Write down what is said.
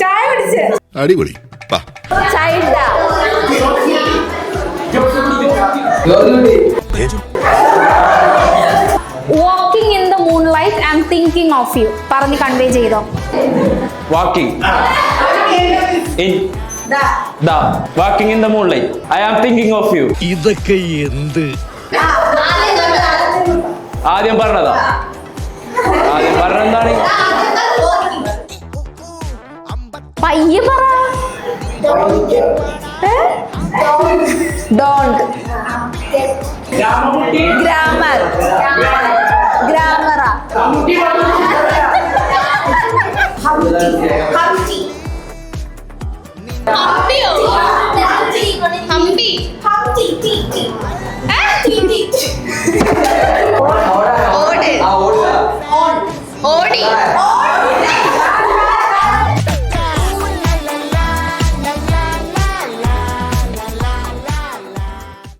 ചായ കുടിച്ച്. അടിപൊളി. ചൈൽഡാ. Walking in the moonlight, I'm thinking of you. പറഞ്ഞ് കൺവേ ചെയ്തോ. Walking in walking in the moonlight, I am thinking of you. ഇതൊക്കെ എന്ത്? ആദ്യം പറഞ്ഞതാ. ആദ്യം പറഞ്ഞെന്താണ്? പയ്യെ പറ. Don't. Grammar. Grammar.